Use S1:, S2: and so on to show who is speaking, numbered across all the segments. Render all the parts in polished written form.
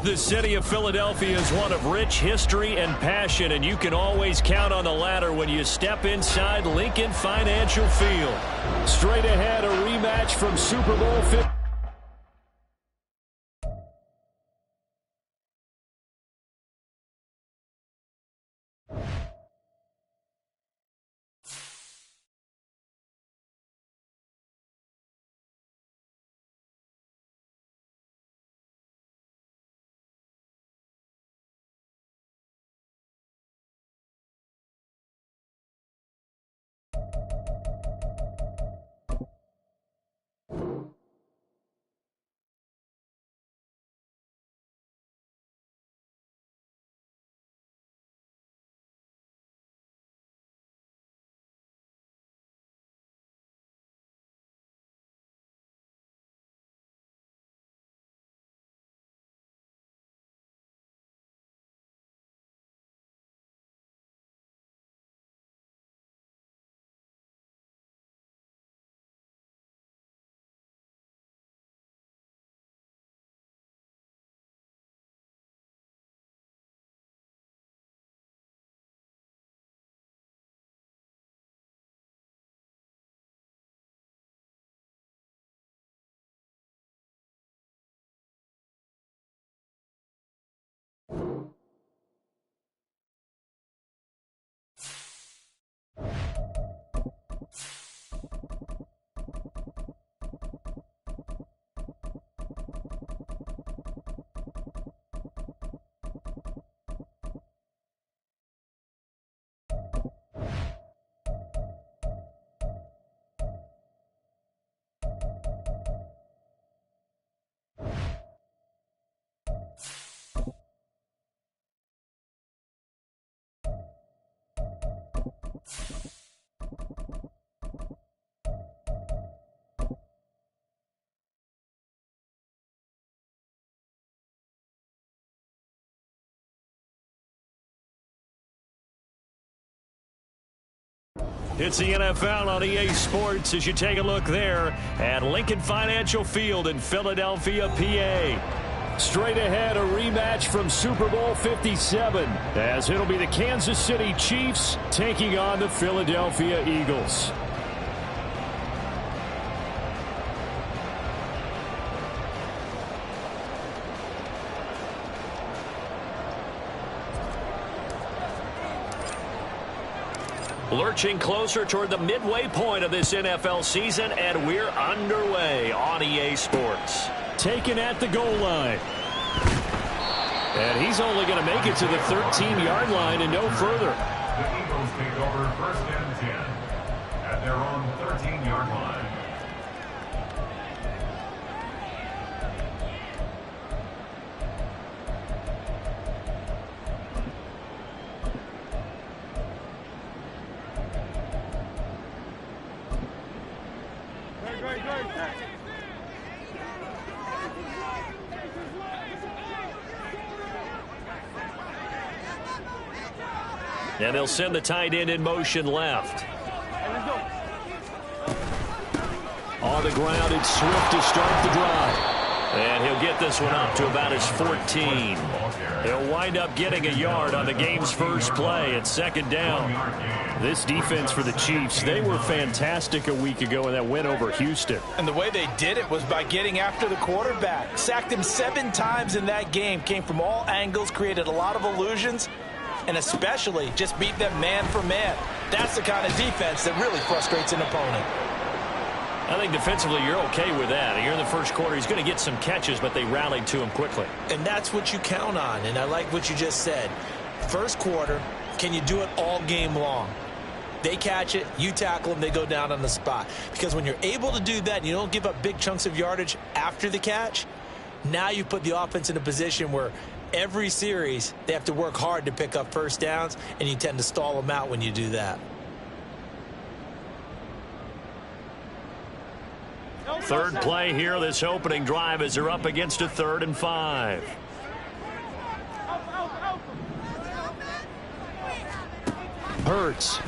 S1: The city of Philadelphia is one of rich history and passion, and you can always count on the latter when you step inside Lincoln Financial Field. Straight ahead, a rematch from Super Bowl 50. It's the NFL on EA Sports as you take a look there at Lincoln Financial Field in Philadelphia, PA. Straight ahead, a rematch from Super Bowl 57 as it'll be the Kansas City Chiefs taking on the Philadelphia Eagles. Lurching closer toward the midway point of this NFL season, and we're underway on EA Sports. Taken at the goal line. And he's only going to make it to the 13-yard line and no further.
S2: The Eagles take over first and 10 at their own 13-yard line.
S1: And they'll send the tight end in motion left. On the ground, it's Swift to start the drive. And he'll get this one up to about his 14. He'll wind up getting a yard on the game's first play at second down. This defense for the Chiefs, they were fantastic a week ago in that win over Houston.
S3: And the way they did it was by getting after the quarterback. Sacked him 7 times in that game. Came from all angles, created a lot of illusions, and especially just beat them man for man. That's the kind of defense that really frustrates an opponent.
S1: I think defensively you're okay with that. Here in the first quarter, he's going to get some catches, but they rallied to him quickly.
S3: And that's what you count on, and I like what you just said. First quarter, can you do it all game long? They catch it, you tackle them, they go down on the spot. Because when you're able to do that and you don't give up big chunks of yardage after the catch, now you put the offense in a position where every series they have to work hard to pick up first downs, and you tend to stall them out when you do that.
S1: Third play here, this opening drive, as they're up against a 3rd and 5. Hurts.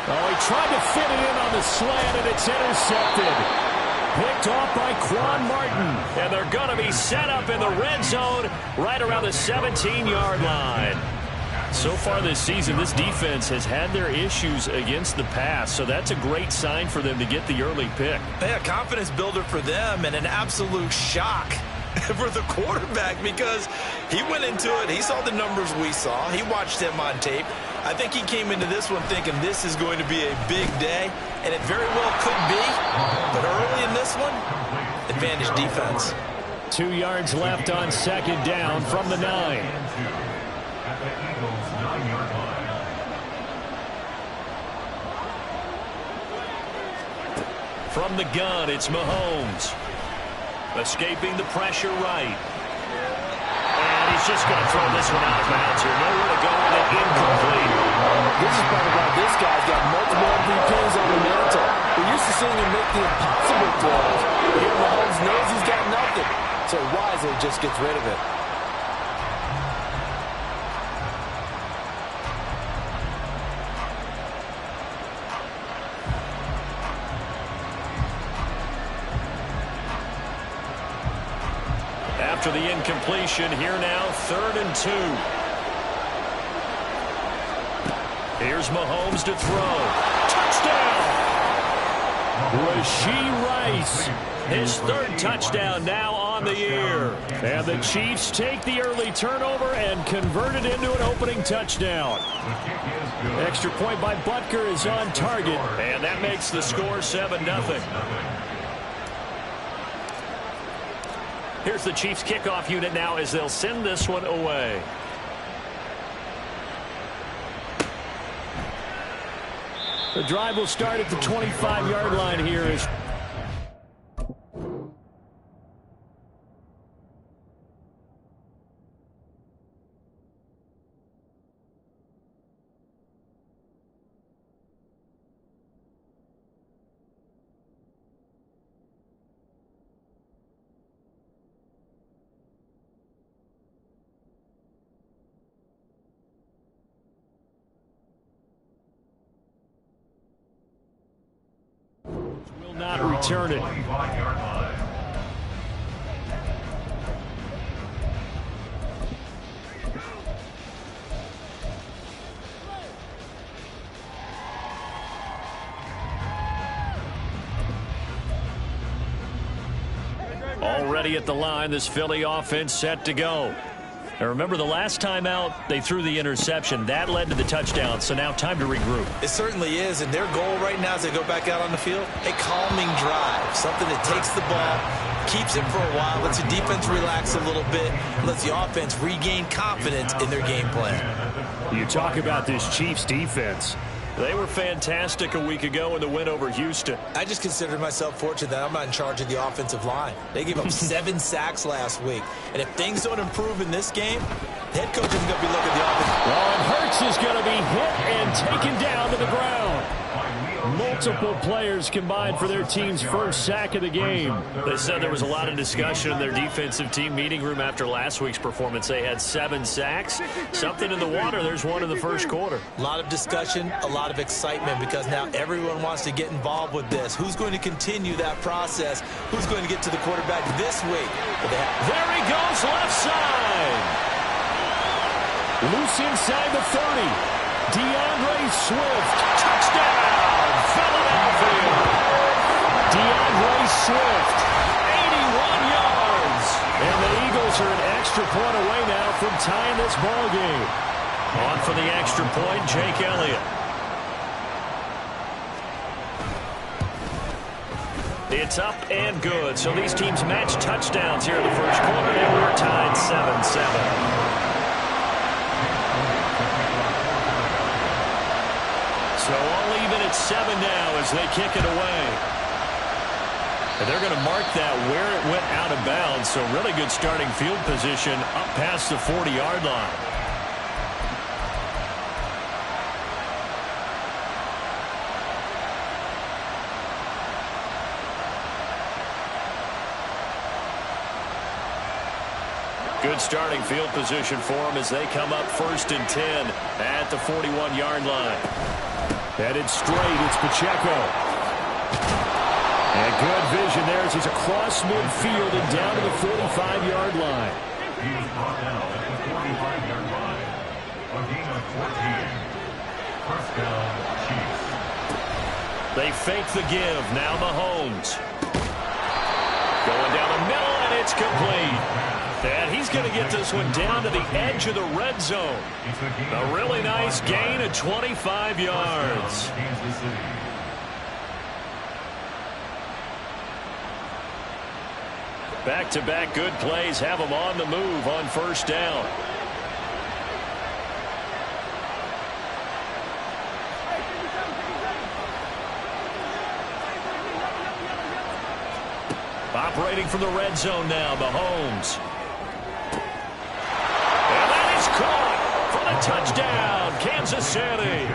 S1: Oh, he tried to fit it in on the slant, and it's intercepted. Picked off by Quan Martin. And they're going to be set up in the red zone right around the 17-yard line. So far this season, this defense has had their issues against the pass, so that's a great sign for them to get the early pick.
S3: Yeah, confidence builder for them, and an absolute shock for the quarterback, because he went into it, he saw the numbers we saw, he watched him on tape. I think he came into this one thinking this is going to be a big day, and it very well could be, but early in this one, advantage defense.
S1: 2 yards left on 2nd down from the 9. From the gun, it's Mahomes. Escaping the pressure right. And he's just going to throw this one out of bounds here. Nowhere to go with it, incomplete.
S4: This is probably why this guy's got multiple MVPs on the mantle. We're used to seeing him make the impossible throws. Here Mahomes knows he's got nothing, so wisely just gets rid of it.
S1: After the incompletion, here now, 3rd and 2. Here's Mahomes to throw. Touchdown! Rashee Rice, his 3rd touchdown now on the year. And the Chiefs take the early turnover and convert it into an opening touchdown. Extra point by Butker is on target, and that makes the score 7-0. Here's the Chiefs kickoff unit now as they'll send this one away. The drive will start at the 25-yard line here. Will not return it. Already at the line, this Philly offense set to go. Now remember, the last time out, they threw the interception. That led to the touchdown, so now time to regroup.
S3: It certainly is, and their goal right now as they go back out on the field, a calming drive, something that takes the ball, keeps it for a while, lets the defense relax a little bit, lets the offense regain confidence in their game plan.
S1: You talk about this Chiefs defense. They were fantastic a week ago in the win over Houston.
S3: I just consider myself fortunate that I'm not in charge of the offensive line. They gave up 7 sacks last week. And if things don't improve in this game, the head coach is going to be looking at the offense.
S1: Well, and Hurts is going to be hit and taken down to the ground. Multiple players combined for their team's first sack of the game. They said there was a lot of discussion in their defensive team meeting room after last week's performance. They had 7 sacks. Something in the water. There's one in the first quarter.
S3: A lot of discussion, a lot of excitement, because now everyone wants to get involved with this. Who's going to continue that process? Who's going to get to the quarterback this week?
S1: There he goes, left side. Loose inside the 30. DeAndre Swift, touchdown, Philadelphia. DeAndre Swift, 81 yards. And the Eagles are an extra point away now from tying this ball game. On for the extra point, Jake Elliott. It's up and good. So these teams match touchdowns here in the first quarter, and we're tied 7-7. So all even at 7 now as they kick it away. And they're going to mark that where it went out of bounds. So really good starting field position up past the 40-yard line. Good starting field position for them as they come up 1st and 10 at the 41-yard line. Headed straight, it's Pacheco. And good vision there as he's across midfield and down to the 45-yard line.
S2: He was brought down at the 45-yard line. A gain of 14. First down, Chiefs.
S1: They fake the give. Now Mahomes. Going down the middle, and it's complete. And he's going to get this one down to the edge of the red zone. A really nice gain of 25 yards.
S2: Kansas City.
S1: Back-to-back good plays have them on the move on first down. Operating from the red zone now, Mahomes. And that is caught for the touchdown, Kansas City.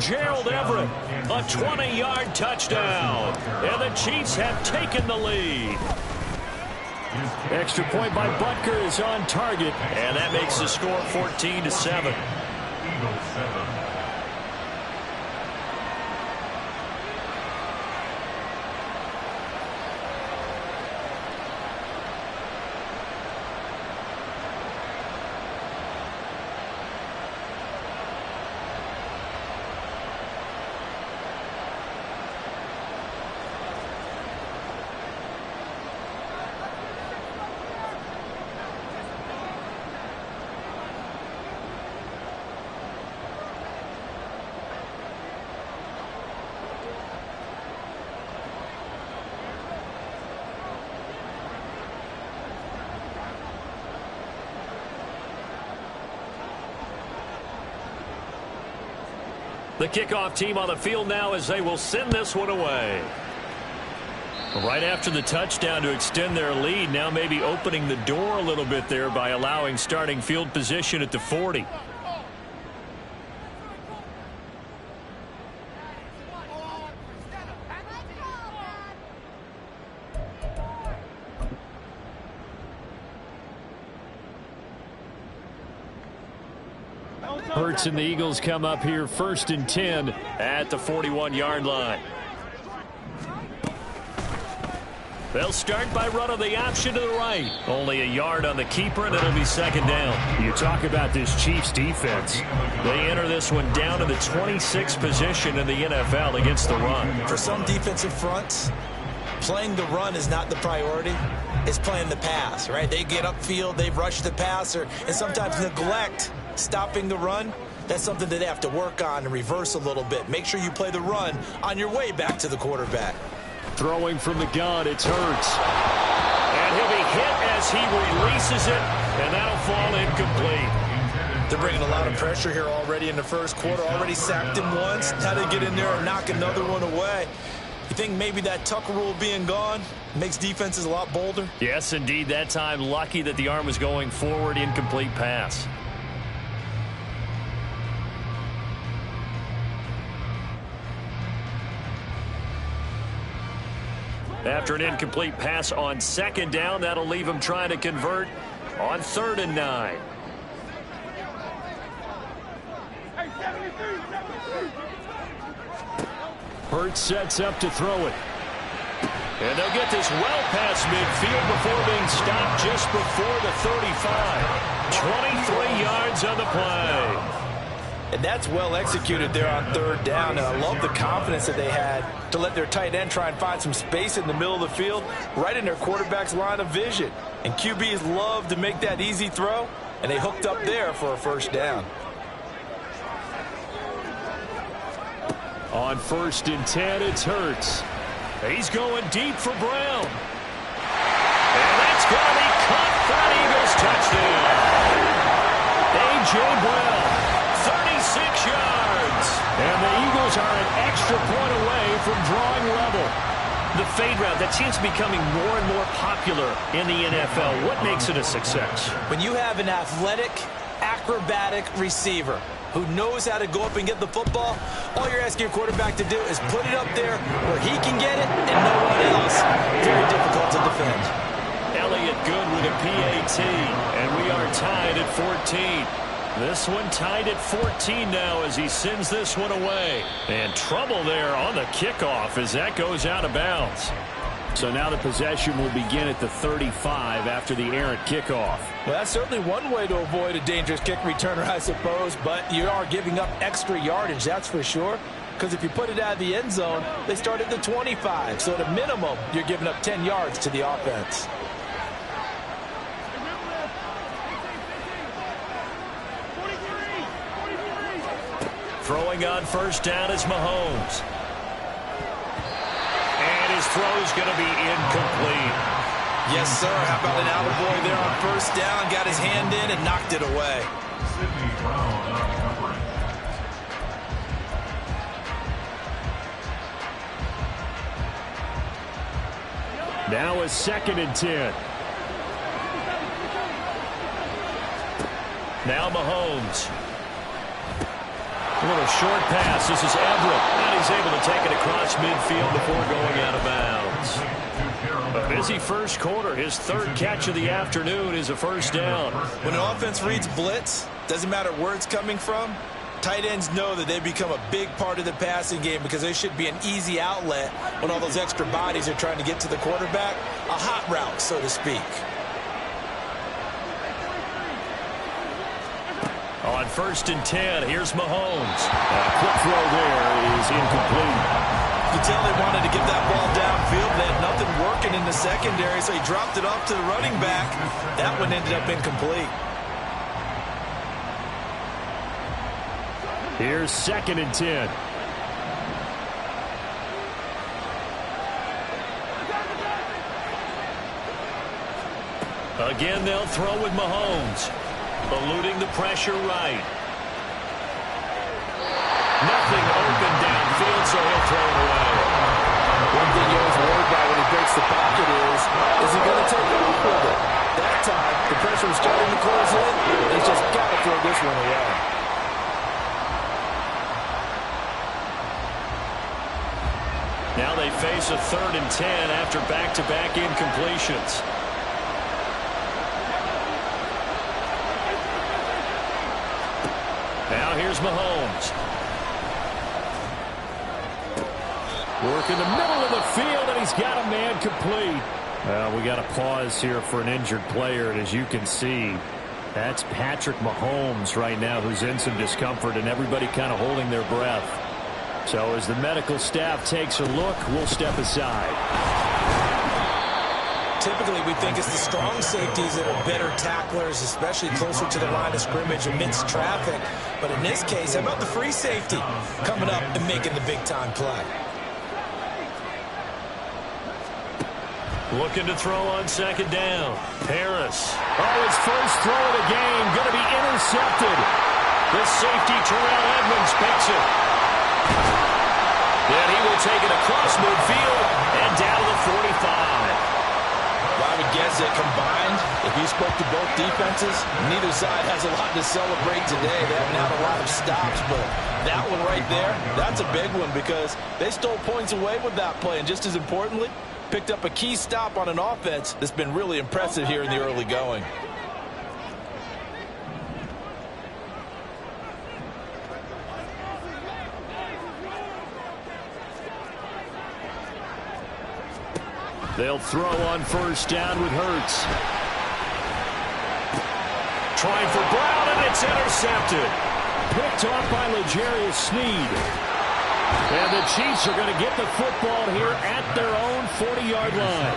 S1: Gerald Everett, a 20-yard touchdown. And the Chiefs have taken the lead. Extra point by Butker is on target. And that makes the score 14-7.
S2: Eagles 7.
S1: The kickoff team on the field now as they will send this one away. Right after the touchdown to extend their lead, now maybe opening the door a little bit there by allowing starting field position at the 40. Hurts and the Eagles come up here 1st and 10 at the 41-yard line. They'll start by running the option to the right. Only a yard on the keeper, and it'll be 2nd down.
S5: You talk about this Chiefs defense.
S1: They enter this one down to the 26th position in the NFL against the run.
S3: For some defensive fronts, playing the run is not the priority. It's playing the pass, right? They get upfield, they rush the passer, and sometimes neglect stopping the run. That's something that they have to work on and reverse a little bit. Make sure you play the run on your way back to the quarterback.
S1: Throwing from the gun, it's Hurts. And he'll be hit as he releases it, and that'll fall incomplete.
S3: They're bringing a lot of pressure here already in the first quarter. Already sacked him once. Had to get in there and knock another one away. You think maybe that Tucker rule being gone makes defenses a lot bolder?
S1: Yes, indeed. That time, lucky that the arm was going forward, incomplete pass. After an incomplete pass on 2nd down, that'll leave him trying to convert on 3rd and 9. Hurts sets up to throw it. And they'll get this well past midfield before being stopped just before the 35. 23 yards on the play.
S4: And that's well executed there on 3rd down. And I love the confidence that they had to let their tight end try and find some space in the middle of the field, right in their quarterback's line of vision. And QBs love to make that easy throw, and they hooked up there for a 1st down.
S1: On 1st and 10, it's Hurts. He's going deep for Brown. And that's going to be caught for an Eagles touchdown. A.J. Brown, 36 yards. And the Eagles are an extra point away from drawing level. The fade route, that seems to be becoming more and more popular in the NFL. What makes it a success?
S3: When you have an athletic, acrobatic receiver who knows how to go up and get the football, all you're asking your quarterback to do is put it up there where he can get it and no one else. Very difficult to defend.
S1: Elliott good with a PAT, and we are tied at 14. This one tied at 14 now as he sends this one away. And trouble there on the kickoff as that goes out of bounds.
S5: So now the possession will begin at the 35 after the errant kickoff.
S4: Well, that's certainly one way to avoid a dangerous kick returner, I suppose, but you are giving up extra yardage, that's for sure. Because if you put it out of the end zone, they start at the 25. So at a minimum, you're giving up 10 yards to the offense.
S1: Throwing on first down is Mahomes. And his throw's going to be incomplete.
S3: Yes, sir. How about an attaboy there on first down? Got his hand in and knocked it away.
S5: Now a 2nd and 10.
S1: Now Mahomes. A little short pass. This is Everett. And he's able to take it across midfield before going out of bounds. A busy first quarter. His 3rd catch of the afternoon is a first down.
S3: When an offense reads blitz, doesn't matter where it's coming from, tight ends know that they become a big part of the passing game because they should be an easy outlet when all those extra bodies are trying to get to the quarterback. A hot route, so to speak.
S1: On 1st and 10, here's Mahomes. A quick throw there is incomplete.
S3: You can tell they wanted to get that ball downfield. They had nothing working in the secondary, so he dropped it off to the running back. That one ended up incomplete.
S5: Here's 2nd and 10.
S1: Again, they'll throw with Mahomes. Eluding the pressure right. Nothing open downfield, so he'll throw it away.
S4: One thing you always worry about when he breaks the pocket is he going to take off with it? That time, the pressure was starting to close in. He's just got to throw this one away.
S1: Now they face a 3rd and 10 after back-to-back incompletions. Now here's Mahomes.
S5: Work in the middle of the field, and he's got a man complete. Well, we got to pause here for an injured player, and as you can see, that's Patrick Mahomes right now who's in some discomfort, and everybody kind of holding their breath. So as the medical staff takes a look, we'll step aside.
S3: Typically, we think it's the strong safeties that are better tacklers, especially closer to the line of scrimmage amidst traffic. But in this case, how about the free safety coming up and making the big-time play?
S1: Looking to throw on 2nd down. Harris. Oh, his first throw of the game. Going to be intercepted. The safety, Terrell Edmonds, picks it. Then he will take it across midfield and down to the 45.
S3: Well, I would guess that combined, if you spoke to both defenses, neither side has a lot to celebrate today. They haven't had a lot of stops, but that one right there, that's a big one because they stole points away with that play. And just as importantly, picked up a key stop on an offense that's been really impressive here in the early going.
S1: They'll throw on first down with Hurts. Trying for Brown, and it's intercepted. Picked off by L'Jarius Sneed. And the Chiefs are going to get the football here at their own 40-yard line.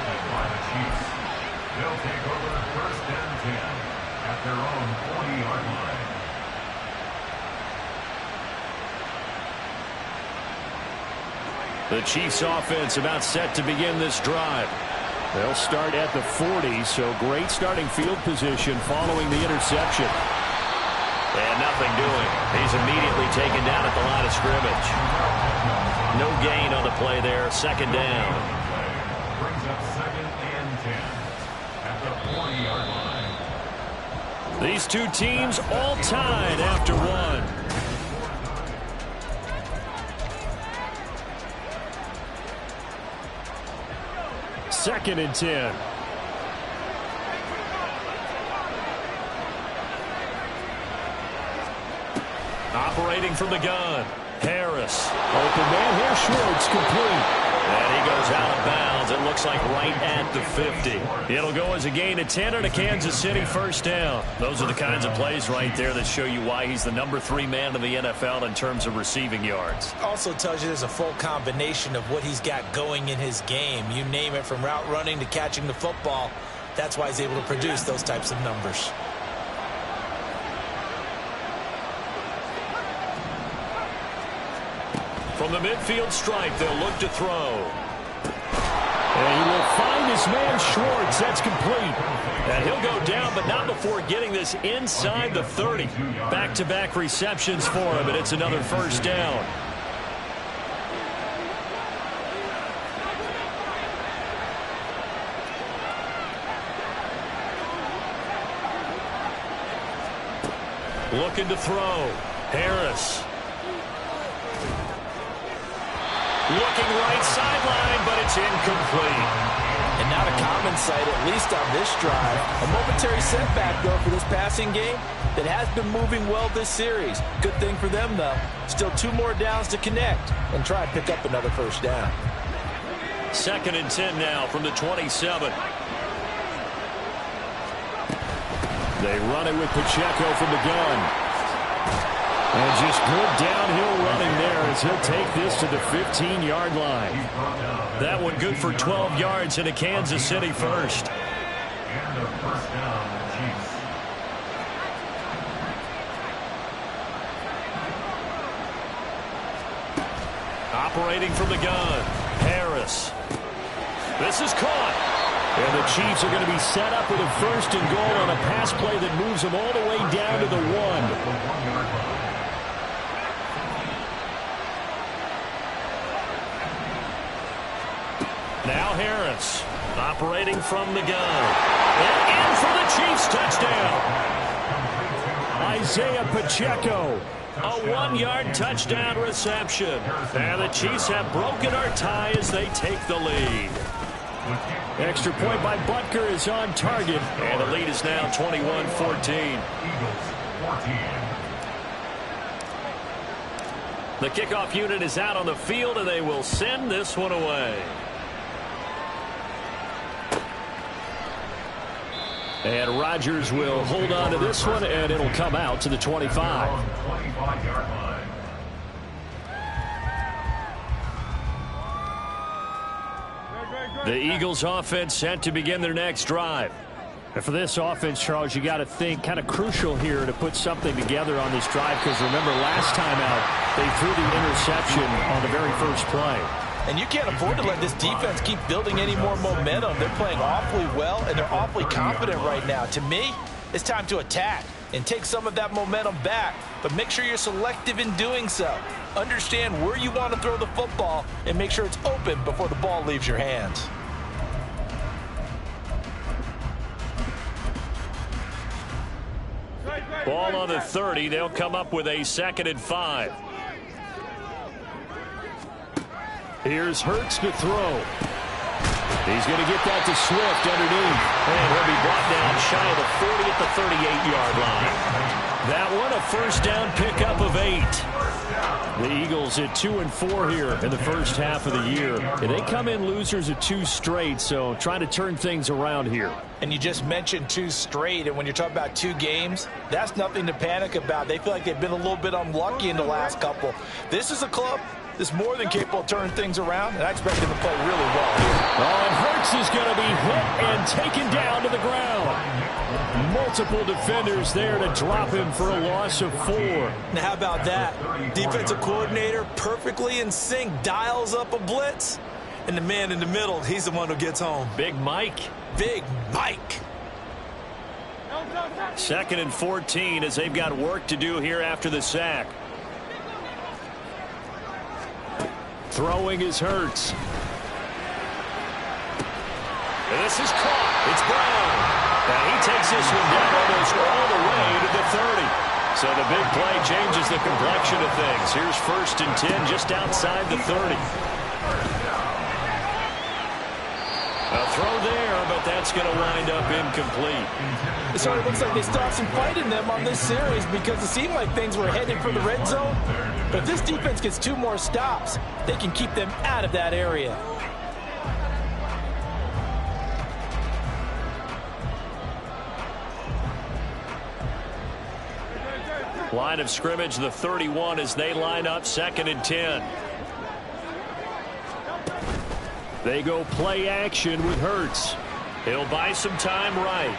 S2: They'll take over 1st and 10 at their own 40-yard line.
S1: The Chiefs offense about set to begin this drive.
S5: They'll start at the 40, so great starting field position following the interception.
S1: And nothing doing. He's immediately taken down at the line of scrimmage. No gain on the play there. Second down.
S2: Brings up 2nd and 10 at the 40-yard line.
S1: These two teams all tied after one.
S5: Second and 10.
S1: Operating from the gun. Harris.
S5: Open man here. Schwartz complete.
S1: And he goes out of bounds. It looks like right at the 50. It'll go as a gain of 10 and a Kansas City first down. Those are the kinds of plays right there that show you why he's the number 3 man in the NFL in terms of receiving yards.
S3: Also tells you there's a full combination of what he's got going in his game. You name it, from route running to catching the football. That's why he's able to produce those types of numbers.
S1: From the midfield stripe, they'll look to throw.
S5: And he will find his man Schwartz. That's complete.
S1: And he'll go down, but not before getting this inside the 30. Back-to-back receptions for him, and it's another first down. Looking to throw. Harris. Looking right sideline, but it's incomplete.
S3: And not a common sight, at least on this drive. A momentary setback, though, for this passing game that has been moving well this series. Good thing for them, though. Still 2 more downs to connect and try and pick up another first down.
S1: 2nd and 10 now from the 27.
S5: They run it with Pacheco from the gun. And just good downhill running there as he'll take this to the 15-yard line.
S1: That one good for 12 yards and a Kansas City first.
S2: And a first down, Chiefs.
S1: Operating from the gun. Harris. This is caught.
S5: And the Chiefs are going to be set up with a 1st and goal on a pass play that moves them all the way down to the 1.
S1: Now Harris, operating from the gun. And in for the Chiefs touchdown.
S5: Isaiah Pacheco.
S1: A 1-yard touchdown reception. And the Chiefs have broken our tie as they take the lead.
S5: Extra point by Butker is on target.
S1: And the lead is now 21-14. The kickoff unit is out on the field, and they will send this one away.
S5: And Rodgers will hold on to this one, and it'll come out to the 25.
S2: 25-yard line.
S1: The Eagles offense set to begin their next drive.
S5: And for this offense, Charles, you got to think kind of crucial here to put something together on this drive, because remember last time out they threw the interception on the very first play.
S3: And you can't afford to let this defense keep building any more momentum. They're playing awfully well, and they're awfully confident right now. To me, it's time to attack and take some of that momentum back. But make sure you're selective in doing so. Understand where you want to throw the football and make sure it's open before the ball leaves your hands.
S1: Ball on the 30. They'll come up with a 2nd and 5.
S5: Here's Hurts to throw. He's going to get that to Swift underneath.
S1: And he'll be brought down shy of the 40 at the 38-yard line. That one a first down pickup of 8.
S5: The Eagles at 2-4 here in the first half of the year. And they come in losers of 2 straight, so trying to turn things around here.
S3: And you just mentioned 2 straight, and when you're talking about 2 games, that's nothing to panic about. They feel like they've been a little bit unlucky in the last couple. This is a club that's more than capable of turning things around, and I expect them to play really well here.
S5: Oh, and Hurts is going to be hit and taken down to the ground. Multiple defenders there to drop him for a loss of 4.
S3: Now, how about that? Defensive coordinator perfectly in sync, dials up a blitz, and the man in the middle, he's the one who gets home.
S1: Big Mike.
S3: Big Mike.
S1: 2nd and 14 as they've got work to do here after the sack. Throwing is Hurts. And this is caught. It's Brown. And he takes this one down almost all the way to the 30. So the big play changes the complexion of things. Here's 1st and 10 just outside the 30. A throw there, but that's going to wind up incomplete.
S4: It sort of looks like they stopped some fight in them on this series because it seemed like things were headed for the red zone. But if this defense gets 2 more stops, they can keep them out of that area.
S1: Line of scrimmage, the 31 as they line up 2nd and 10. They go play action with Hurts. He'll buy some time right.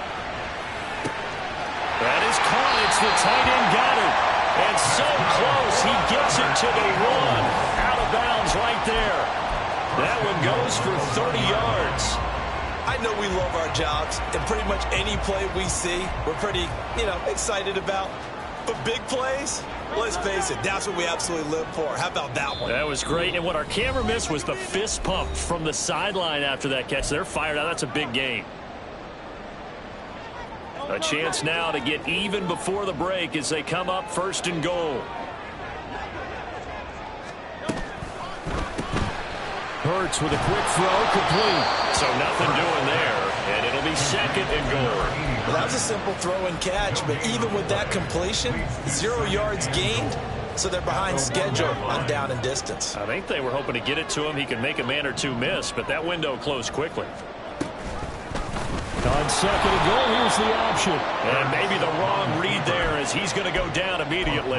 S1: That is caught. It's the tight end Goddard. And so close. He gets it to the 1. Out of bounds right there. That one goes for 30 yards.
S3: I know we love our jobs, and pretty much any play we see, we're pretty, excited about. But big plays, let's face it, that's what we absolutely live for. How about that one?
S1: That was great. And what our camera missed was the fist pump from the sideline after that catch. They're fired out. That's a big game. A chance now to get even before the break as they come up 1st and goal.
S5: Hurts with a quick throw, complete.
S1: So nothing doing there, and it'll be 2nd and goal.
S3: Well, that was a simple throw and catch, but even with that completion, 0 yards gained, so they're behind schedule on down and distance.
S1: I think they were hoping to get it to him. He could make a man or 2 miss, but that window closed quickly.
S5: On 2nd and goal, here's the option.
S1: And maybe the wrong read there as he's going to go down immediately.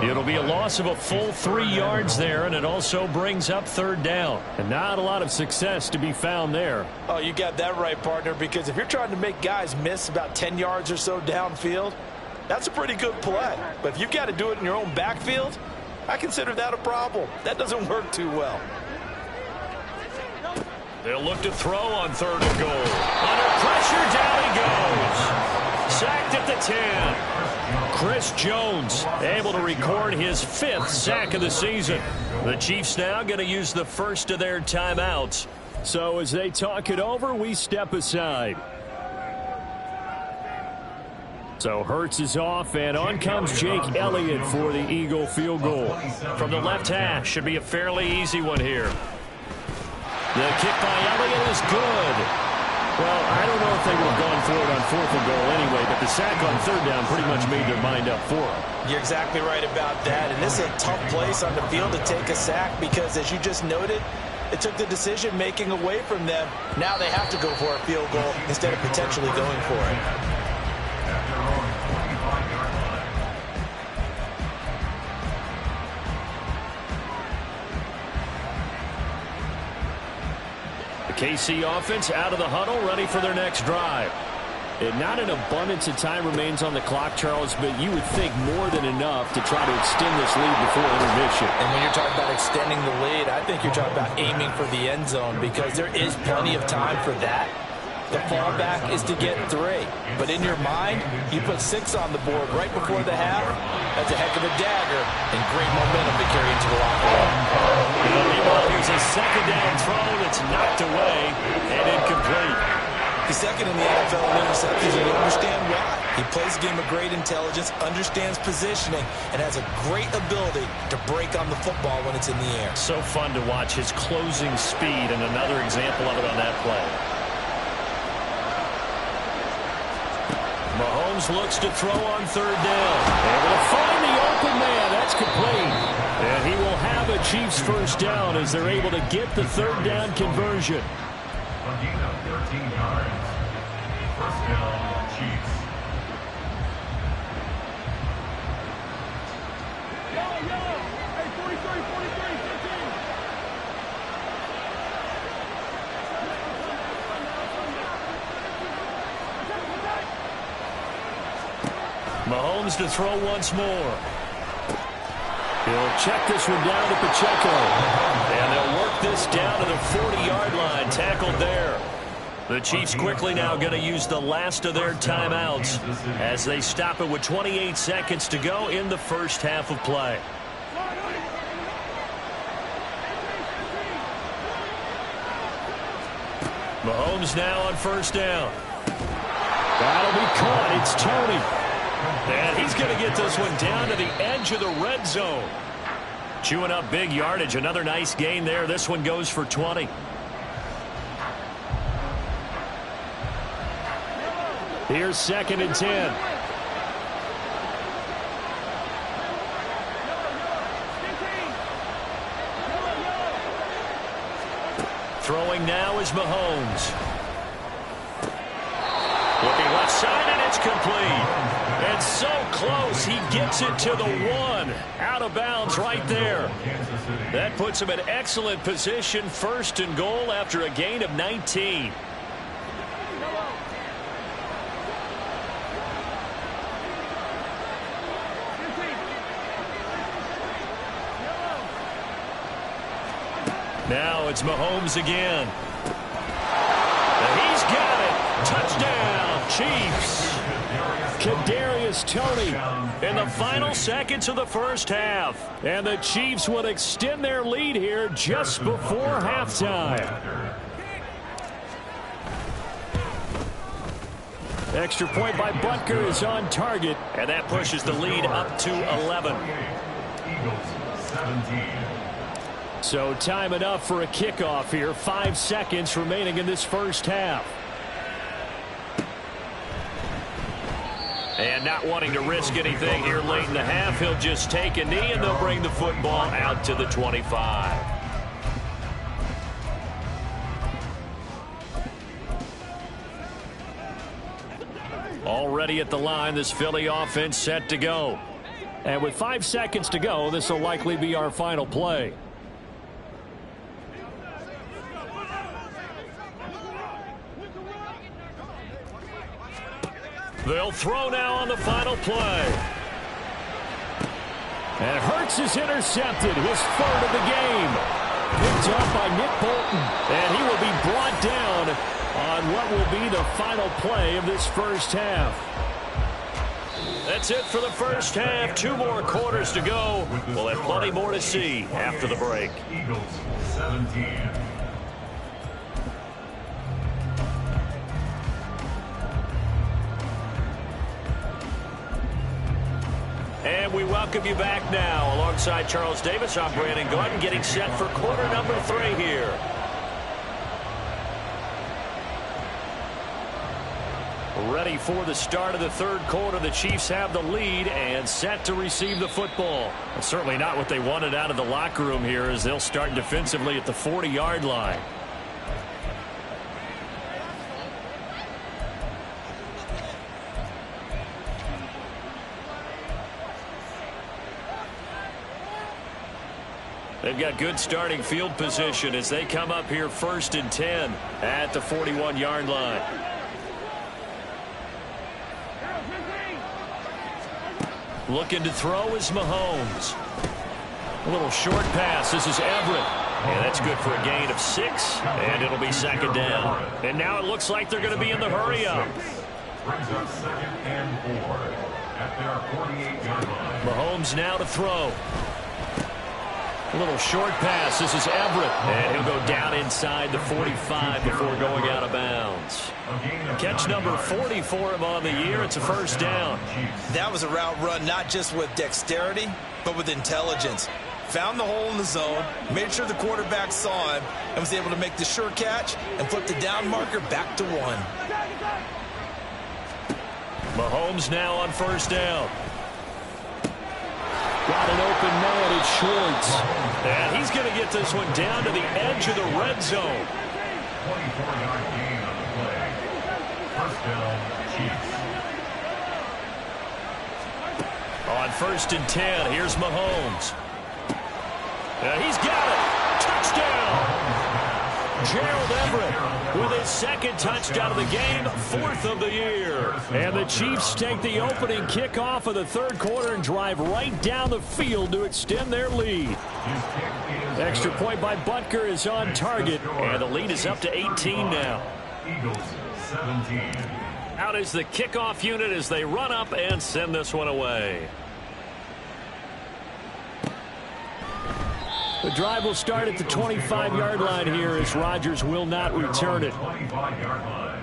S1: It'll be a loss of a full 3 yards there, and it also brings up 3rd down.
S5: And not a lot of success to be found there.
S4: Oh, you got that right, partner, because if you're trying to make guys miss about 10 yards or so downfield, that's a pretty good play. But if you've got to do it in your own backfield, I consider that a problem. That doesn't work too well.
S1: They'll look to throw on 3rd and goal. Under pressure, down he goes. Sacked at the 10. Chris Jones able to record his 5th sack of the season. The Chiefs now going to use the first of their timeouts.
S5: So as they talk it over, we step aside. So Hurts is off, and on comes Jake Elliott for the Eagle field goal.
S1: From the left hash, should be a fairly easy one here. The kick by Elliott is good.
S5: Well, I don't know if they would have gone for it on 4th and goal anyway, but the sack on 3rd down pretty much made their mind up for it.
S3: You're exactly right about that, and this is a tough place on the field to take a sack because, as you just noted, it took the decision-making away from them. Now they have to go for a field goal instead of potentially going for it.
S1: KC offense out of the huddle, ready for their next drive.
S5: And not an abundance of time remains on the clock, Charles, but you would think more than enough to try to extend this lead before intermission.
S3: And when you're talking about extending the lead, I think you're talking about aiming for the end zone because there is plenty of time for that. The fallback is to get 3. But in your mind, you put 6 on the board right before the half. That's a heck of a dagger and great momentum to carry into the locker room.
S1: Meanwhile, here's a 2nd down throw that's knocked away and incomplete.
S3: He's 2nd in the NFL in interceptions, and you understand why. He plays a game of great intelligence, understands positioning, and has a great ability to break on the football when it's in the air.
S1: So fun to watch his closing speed, and another example of it on that play. Mahomes looks to throw on 3rd down.
S5: Able to find the open man. That's complete.
S1: And he will have a Chiefs 1st down as they're able to get the 3rd down conversion.
S2: A gain of 13 yards. 1st down, Chiefs.
S1: Mahomes to throw once more.
S5: He'll check this one down to Pacheco.
S1: And they'll work this down to the 40-yard line. Tackled there. The Chiefs quickly now going to use the last of their timeouts as they stop it with 28 seconds to go in the first half of play. Mahomes now on first down.
S5: That'll be caught. It's Tony.
S1: And he's going to get this one down to the edge of the red zone. Chewing up big yardage. Another nice gain there. This one goes for 20.
S5: Here's 2nd and 10.
S1: Throwing now is Mahomes. Looking left side, and it's complete. It's so close, he gets it to the 1. Out of bounds right there. That puts him in excellent position, 1st and goal after a gain of 19. Now it's Mahomes again. And he's got it. Touchdown, Chiefs.
S5: Kadarius Toney
S1: In the final seconds of the first half.
S5: and the Chiefs will extend their lead here just before halftime. Extra point by Butker is on target.
S1: And that pushes the lead up to 11.
S2: Eagles 17.
S5: So time enough for a kickoff here. 5 seconds remaining in this first half.
S1: And not wanting to risk anything here late in the half, he'll just take a knee and they'll bring the football out to the 25. Already at the line, this Philly offense set to go.
S5: And with 5 seconds to go, this will likely be our final play.
S1: They'll throw now on the final play.
S5: And Hurts is intercepted, his 3rd of the game. Picked up by Nick Bolton. And he will be brought down on what will be the final play of this first half.
S1: That's it for the first half. 2 more quarters to go. We'll have plenty more to see after the break.
S2: Eagles 17.
S1: And we welcome you back now. Alongside Charles Davis, I'm Brandon Gordon, getting set for quarter number 3 here. Ready for the start of the 3rd quarter. The Chiefs have the lead and set to receive the football. Well, certainly not what they wanted out of the locker room here as they'll start defensively at the 40-yard line. They've got good starting field position as they come up here 1st and 10 at the 41-yard line. Looking to throw is Mahomes. A little short pass. This is Everett. And that's good for a gain of 6. And it'll be 2nd down. And now it looks like they're going to be in the hurry-up.
S2: Brings up 2nd and 4 at their 48-yard line.
S1: Mahomes now to throw. A little short pass. This is Everett. And he'll go down inside the 45 before going out of bounds. Catch number 40 for him on the year. It's a 1st down.
S3: That was a route run not just with dexterity, but with intelligence. Found the hole in the zone, made sure the quarterback saw him, and was able to make the sure catch and flip the down marker back to 1.
S1: Mahomes now on 1st down.
S5: Got an open man, it's Schwartz.
S1: And he's going to get this one down to the edge of the red zone.
S2: 24-yard gain on the play. 1st down, Chiefs.
S1: On 1st and 10, here's Mahomes. And he's got it. Touchdown. Gerald Everett with his second touchdown of the game, 4th of the year.
S5: And the Chiefs take the opening kickoff of the third quarter and drive right down the field to extend their lead. Extra point by Butker is on target.
S1: And the lead is up to 18 now.
S2: Eagles 17.
S1: Out is the kickoff unit as they run up and send this one away.
S5: The drive will start at the 25-yard line here as Rodgers will not return it.
S2: 25-yard line.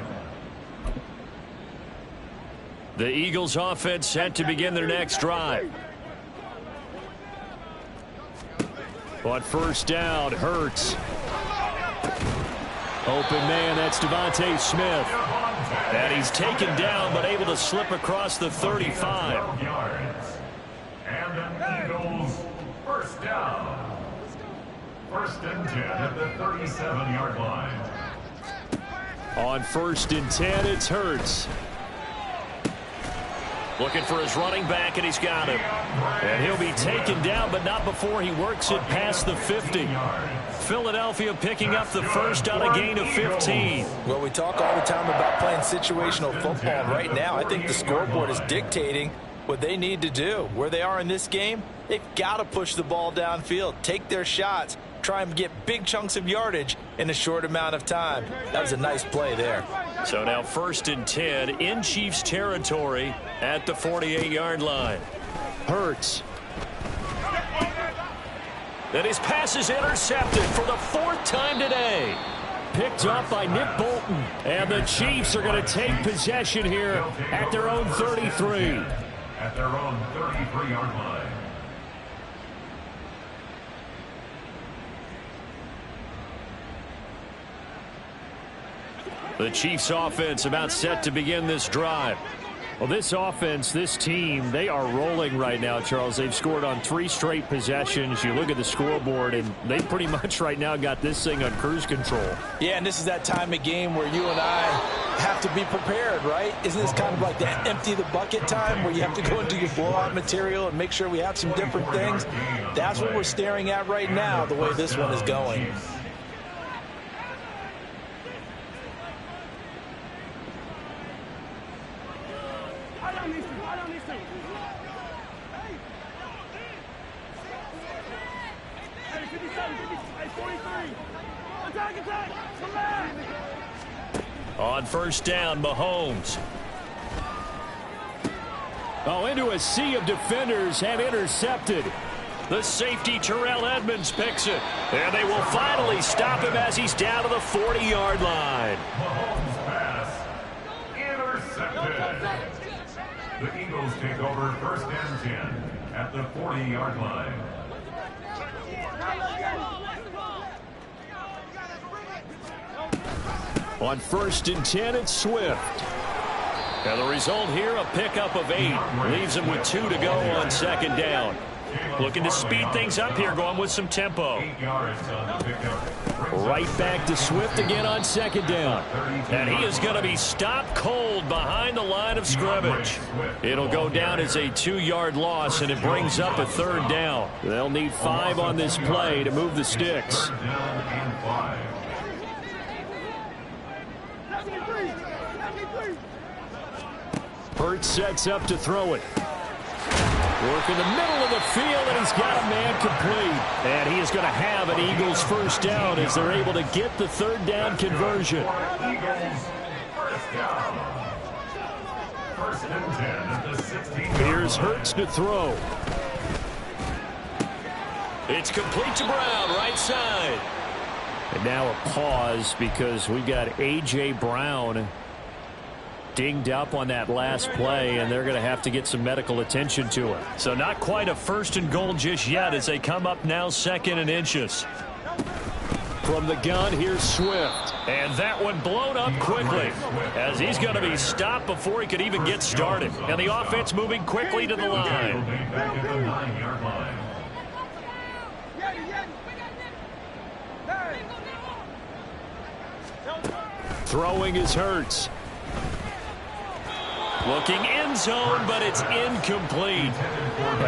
S1: The Eagles offense set to begin their next drive. On first down, Hurts. Open man, that's Devontae Smith. And he's taken down but able to slip across the 35.
S2: And an Eagles first down. First and 10 at the 37-yard line.
S5: On first and 10, it's Hurts.
S1: Looking for his running back, and he's got him. And he'll be taken down, but not before he works it past the 50. Philadelphia picking up the first on a gain of 15.
S4: Well, we talk all the time about playing situational football, and right now I think the scoreboard is dictating what they need to do. Where they are in this game, they've got to push the ball downfield, take their shots, try and get big chunks of yardage in a short amount of time. That was a nice play there.
S1: So now first and 10 in Chiefs territory at the 48-yard line.
S5: Hurts.
S1: Then his pass is intercepted for the 4th time today.
S5: Picked up by Nick Bolton. And the Chiefs are going to take possession here at their own 33.
S2: At their own 33-yard line.
S1: The Chiefs offense about set to begin this drive.
S5: Well, this offense, this team, they are rolling right now, Charles. They've scored on 3 straight possessions. You look at the scoreboard, and they pretty much right now got this thing on cruise control.
S4: Yeah, and this is that time of game where you and I have to be prepared, right? Isn't this kind of like that empty the bucket time where you have to go into your blowout material and make sure we have some different things? That's what we're staring at right now, the way this one is going.
S1: On first down, Mahomes.
S5: Oh, into a sea of defenders and intercepted.
S1: The safety, Terrell Edmonds, picks it. And they will finally stop him as he's down to the 40-yard line.
S2: Mahomes pass intercepted. The Eagles take over first and 10 at the 40-yard line.
S5: On first and 10, it's Swift.
S1: And the result here, a pickup of 8. Leaves him with 2 to go on second down. Looking to speed things up here, going with some tempo.
S2: 8 yards on the pickup.
S5: Right back to Swift again on second down.
S1: And he is going to be stopped cold behind the line of scrimmage. It'll go down as a 2-yard loss, and it brings up a 3rd down.
S5: They'll need 5 on this play to move the sticks.
S2: 3rd down and 5.
S5: Hurts sets up to throw it. Work in the middle of the field, and he's got a man complete. And he is going to have an Eagles first down as they're able to get the 3rd down conversion.
S2: Eagles first down. First and 10 at the 16.
S5: Here's Hurts to throw.
S1: It's complete to Brown, right side.
S5: And now a pause because we got A.J. Brown dinged up on that last play, and they're going to have to get some medical attention to him.
S1: So not quite a 1st and goal just yet as they come up now 2nd and inches.
S5: From the gun, here's Swift.
S1: And that one blown up quickly as he's going to be stopped before he could even get started. And the offense moving quickly to the line.
S2: Back at the 9-yard line.
S5: Throwing is Hurts.
S1: Looking end zone, but it's incomplete.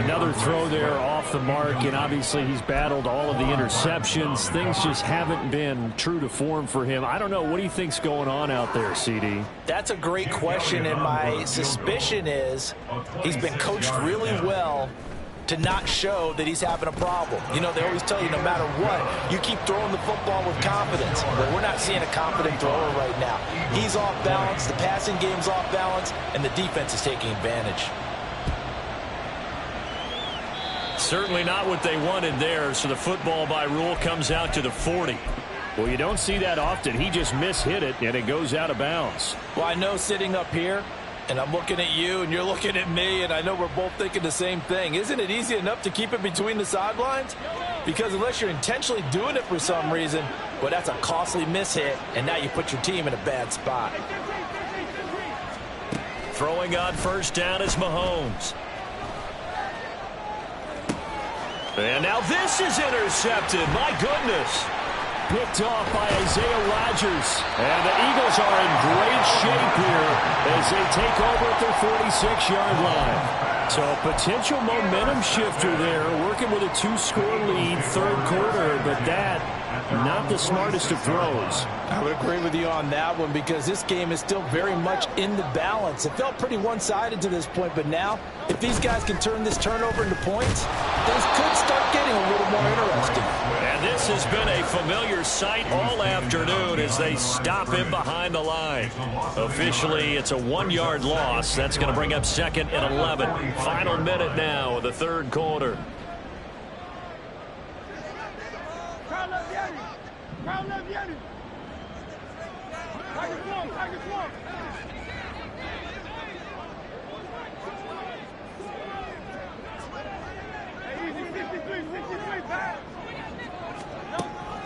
S5: Another throw there off the mark, and obviously he's battled all of the interceptions. Things just haven't been true to form for him. I don't know. What do you think's going on out there, CD?
S3: That's a great question, and my suspicion is he's been coached really well to not show that he's having a problem. You know, they always tell you no matter what, you keep throwing the football with confidence. But we're not seeing a confident thrower right now. He's off balance, the passing game's off balance, and the defense is taking advantage.
S1: Certainly not what they wanted there, so the football by rule comes out to the 40.
S5: Well, you don't see that often. He just mishit it, and it goes out of bounds.
S3: Well, I know sitting up here, and I'm looking at you, and you're looking at me, and I know we're both thinking the same thing. Isn't it easy enough to keep it between the sidelines? Because unless you're intentionally doing it for some reason, well, that's a costly mishit, and now you put your team in a bad spot.
S1: Throwing on first down is Mahomes. And now this is intercepted. My goodness.
S5: Picked off by Isaiah Rodgers. And the Eagles are in great shape here as they take over at their 46-yard line. So a potential momentum shifter there, working with a 2-score lead, third quarter, but that, not the smartest of throws.
S3: I would agree with you on that one because this game is still very much in the balance. It felt pretty one-sided to this point, but now, if these guys can turn this turnover into points, things could start getting a little more interesting.
S1: And this has been a familiar sight all afternoon as they stop him behind the line. Officially, it's a 1-yard loss. That's going to bring up 2nd and 11. Final minute now of the third quarter.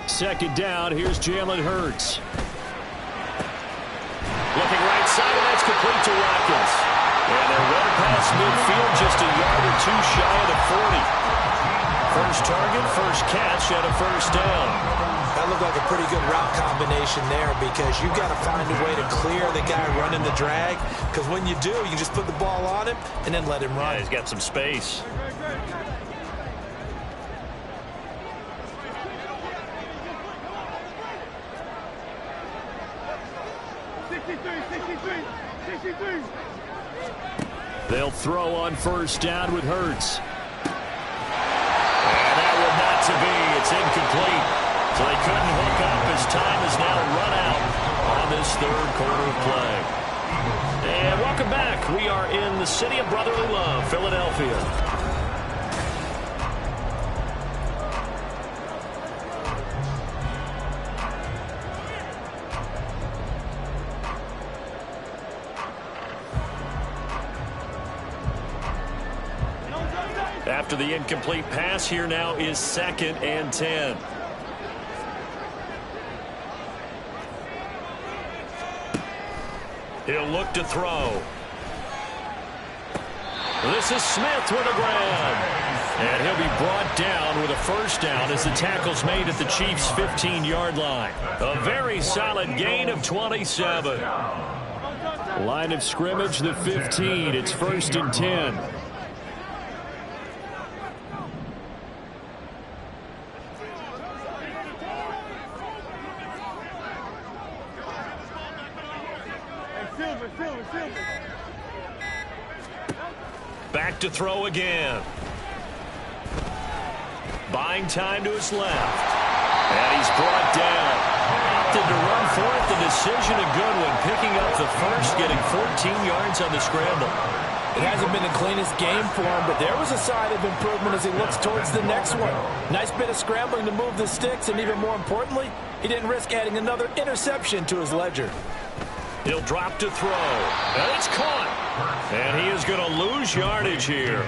S5: Second down, here's Jalen Hurts.
S1: Looking right side, and that's complete to Watkins. And they're well past midfield, just a yard or two shy of the 40. First target, first catch, and a first down.
S3: That looked like a pretty good route combination there because you've got to find a way to clear the guy running the drag, because when you do, you just put the ball on him and then let him run.
S1: Yeah, he's got some space.
S5: They'll throw on first down with Hurts.
S1: And that one not to be. It's incomplete. So they couldn't hook up as time is now run out on this third quarter of play. And welcome back. We are in the city of brotherly love, Philadelphia. After the incomplete pass, here now is 2nd and 10. He'll look to throw. This is Smith with a grab. And he'll be brought down with a first down as the tackle's made at the Chiefs' 15-yard line. A very solid gain of 27.
S5: Line of scrimmage, the 15. It's 1st and 10.
S1: Back to throw again. Buying time to his left. And he's brought down. Opted to run for it. The decision a good one. Picking up the first, getting 14 yards on the scramble.
S3: It hasn't been the cleanest game for him, but there was a sign of improvement as he looks towards the next one. Nice bit of scrambling to move the sticks, and even more importantly, he didn't risk adding another interception to his ledger.
S1: He'll drop to throw. And it's caught. And he is going to lose yardage here.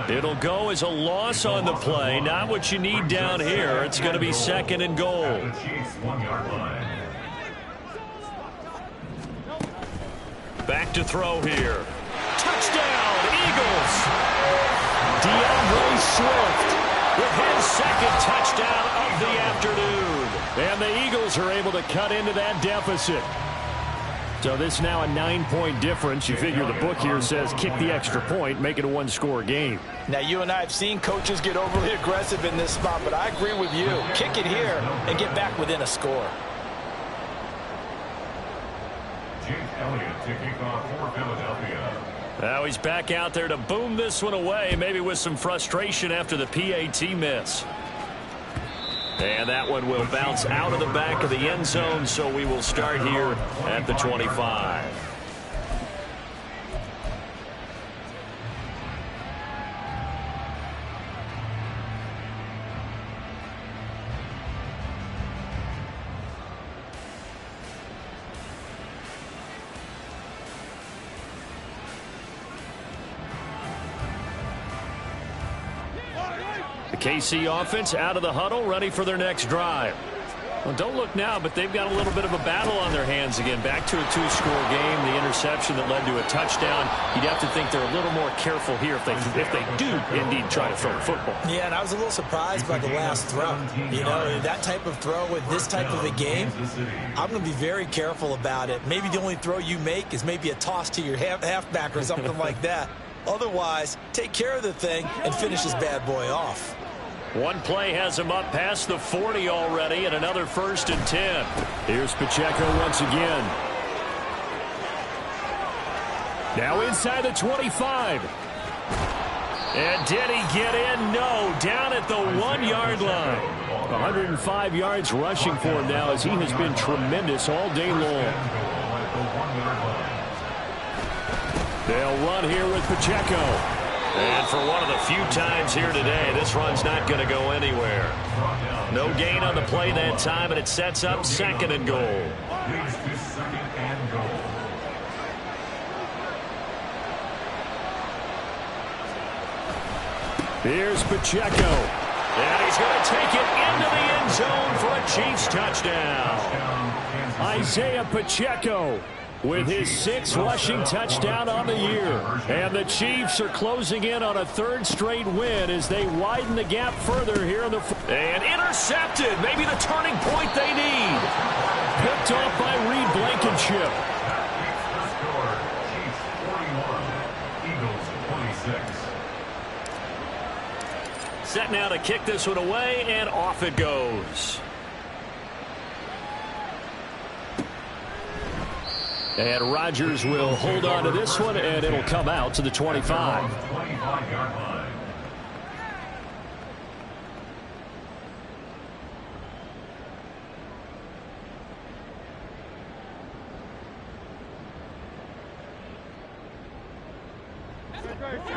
S1: It'll go as a loss on the play. Not what you need down here. It's going to be 2nd and goal. Back to throw here. Touchdown, Eagles. DeAndre Swift with his 2nd touchdown of the afternoon.
S5: And the Eagles are able to cut into that deficit. So this now a 9-point difference. You figure the book here says kick the extra point, make it a one-score game.
S4: Now, you and I have seen coaches get overly aggressive in this spot, but I agree with you. Kick it here and get back within a score.
S2: Jake Elliott to kick off for Philadelphia.
S1: Now he's back out there to boom this one away, maybe with some frustration after the PAT miss. And that one will bounce out of the back of the end zone, so we will start here at the 25. KC offense out of the huddle, ready for their next drive. Well, don't look now, but they've got a little bit of a battle on their hands again. Back to a 2-score game, the interception that led to a touchdown. You'd have to think they're a little more careful here if they do indeed try to throw the football.
S3: Yeah, and I was a little surprised by the last throw. You know, that type of throw with this type of a game, I'm going to be very careful about it. Maybe the only throw you make is maybe a toss to your halfback or something like that. Otherwise, take care of the thing and finish this bad boy off.
S1: One play has him up past the 40 already, and another 1st and 10.
S5: Here's Pacheco once again. Now inside the 25.
S1: And did he get in? No. Down at the 1-yard line.
S5: 105 yards rushing for him now, as he has been tremendous all day long.
S1: They'll run here with Pacheco. And for one of the few times here today, this run's not going to go anywhere. No gain on the play that time, and it sets up 2nd and goal.
S2: Leads to 2nd and goal.
S5: Here's Pacheco.
S1: And he's going to take it into the end zone for a Chiefs touchdown.
S5: Isaiah Pacheco with his 6th rushing touchdown on the year. And the Chiefs are closing in on a 3rd straight win as they widen the gap further here in the...
S1: And intercepted. Maybe the turning point they need.
S5: Picked off by Reed Blankenship.
S2: Chiefs 41, Eagles 26.
S1: Set now to kick this one away, and off it goes.
S5: And Rodgers will hold on to this one, and it'll come out to the 25.
S2: 25-yard line.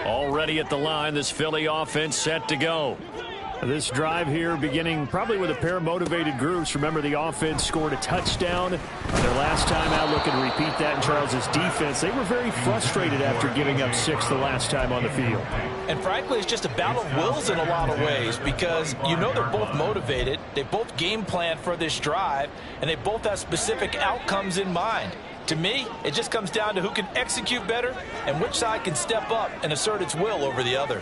S1: Already at the line, this Philly offense set to go.
S5: This drive here beginning probably with a pair of motivated groups. Remember, the offense scored a touchdown their last time out. Looking to repeat that in Charles's defense. They were very frustrated after giving up 6 the last time on the field.
S4: And frankly, it's just a battle of wills in a lot of ways, because you know they're both motivated. They both game plan for this drive, and they both have specific outcomes in mind. To me, it just comes down to who can execute better and which side can step up and assert its will over the other.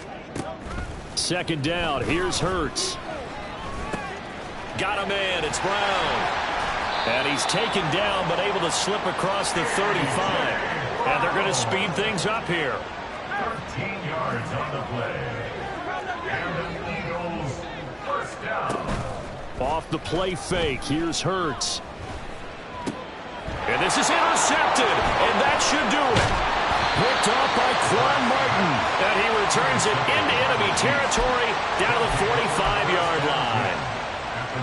S5: 2nd down. Here's Hurts.
S1: Got a man. It's Brown. And he's taken down but able to slip across the 35. And they're going to speed things up here.
S2: 13 yards on the play. And the Eagles, 1st down.
S5: Off the play fake. Here's Hurts.
S1: And this is intercepted. And that should do it.
S5: Picked off by Quan Martin.
S1: And he returns it into enemy territory down to the 45-yard line.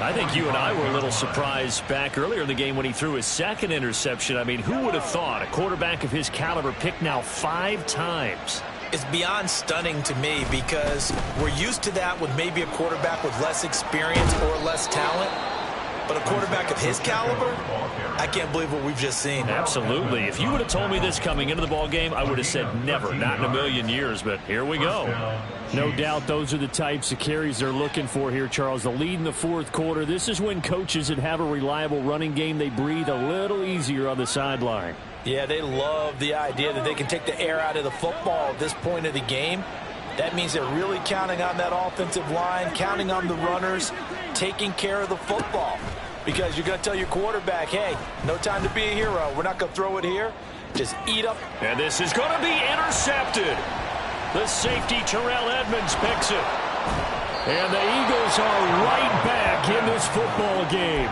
S1: I think you and I were a little surprised back earlier in the game when he threw his 2nd interception. I mean, who would have thought a quarterback of his caliber picked now 5 times?
S3: It's beyond stunning to me, because we're used to that with maybe a quarterback with less experience or less talent. But a quarterback of his caliber, I can't believe what we've just seen.
S1: Absolutely. If you would have told me this coming into the ball game, I would have said never, not in a million years. But here we go.
S5: No doubt those are the types of carries they're looking for here, Charles. The lead in the 4th quarter. This is when coaches that have a reliable running game, they breathe a little easier on the sideline.
S4: Yeah, they love the idea that they can take the air out of the football at this point of the game. That means they're really counting on that offensive line, counting on the runners, taking care of the football. because you're going to tell your quarterback, hey, no time to be a hero. We're not going to throw it here. Just eat up.
S1: And this is going to be intercepted. The safety, Terrell Edmonds, picks it. And the Eagles are right back in this football game.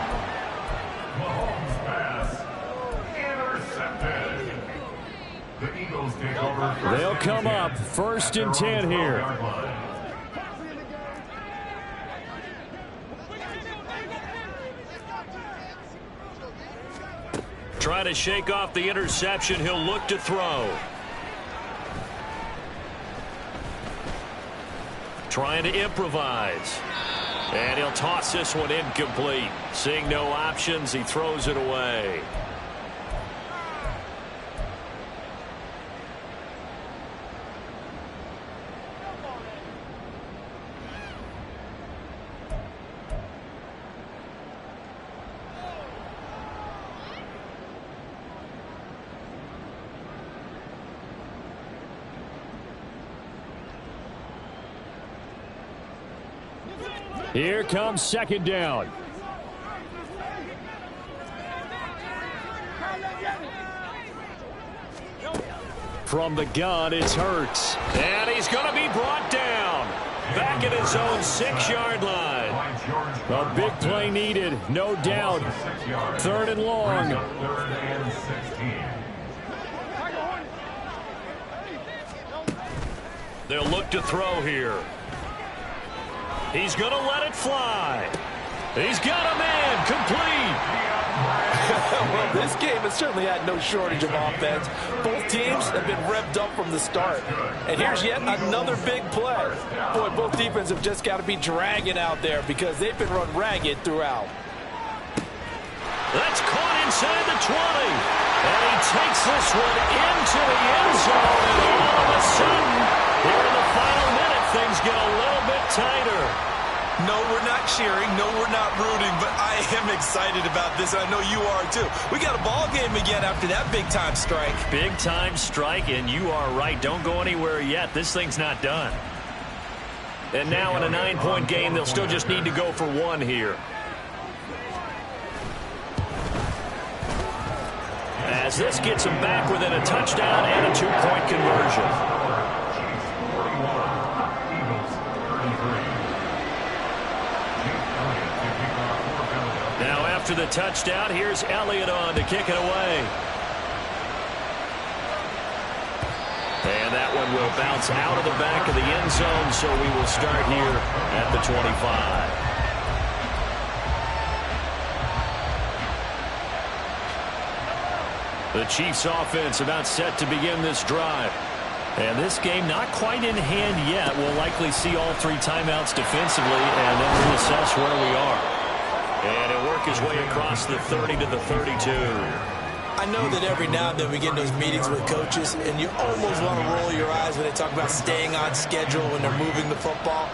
S2: Mahomes pass intercepted. The Eagles take over first.
S5: They'll come up 1st and 10 here.
S1: Trying to shake off the interception. He'll look to throw. Trying to improvise. And he'll toss this one incomplete. Seeing no options, he throws it away.
S5: Here comes 2nd down. From the gun, it's Hurts.
S1: And he's going to be brought down. Back at his own 6-yard line.
S5: A big play needed, no doubt. 3rd and long.
S2: 3rd and 16.
S1: They'll look to throw here. He's going to let it fly. He's got a man complete.
S4: Well, this game has certainly had no shortage of offense. Both teams have been revved up from the start. And here's yet another big play. Boy, both defenses have just got to be dragging out there because they've been run ragged throughout.
S1: That's caught inside the 20. And he takes this one into the end zone. And all of a sudden, here in the final minute, things get a little bit tighter.
S6: No, we're not cheering. No, we're not rooting. But I am excited about this. I know you are, too. We got a ball game again after that big-time strike.
S1: Big-time strike, and you are right. Don't go anywhere yet. This thing's not done. And now in a 9-point game, they'll still just need to go for 1 here. As this gets them back within a touchdown and a 2-point conversion. Now after the touchdown, here's Elliott on to kick it away. And that one will bounce out of the back of the end zone, so we will start here at the 25. The Chiefs offense about set to begin this drive. And this game not quite in hand yet. We'll likely see all 3 timeouts defensively, and then we'll assess where we are. And he'll work his way across the 30 to the 32.
S3: I know that every now and then we get in those meetings with coaches, and you almost want to roll your eyes when they talk about staying on schedule when they're moving the football.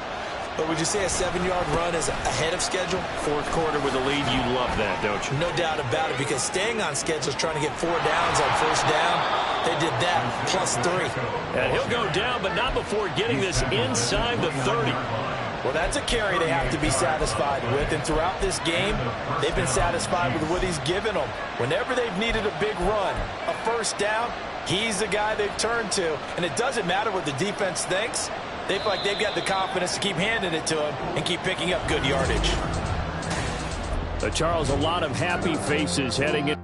S3: But would you say a 7-yard run is ahead of schedule?
S1: 4th quarter with a lead, you love that, don't you?
S3: No doubt about it, because staying on schedule is trying to get 4 downs on 1st down. They did that, plus 3.
S1: And he'll go down, but not before getting this inside the 30.
S4: Well, that's a carry they have to be satisfied with. And throughout this game, they've been satisfied with what he's given them. Whenever they've needed a big run, a 1st down, he's the guy they've turned to. And it doesn't matter what the defense thinks. They feel like they've got the confidence to keep handing it to him and keep picking up good yardage.
S5: Charles, a lot of happy faces heading in.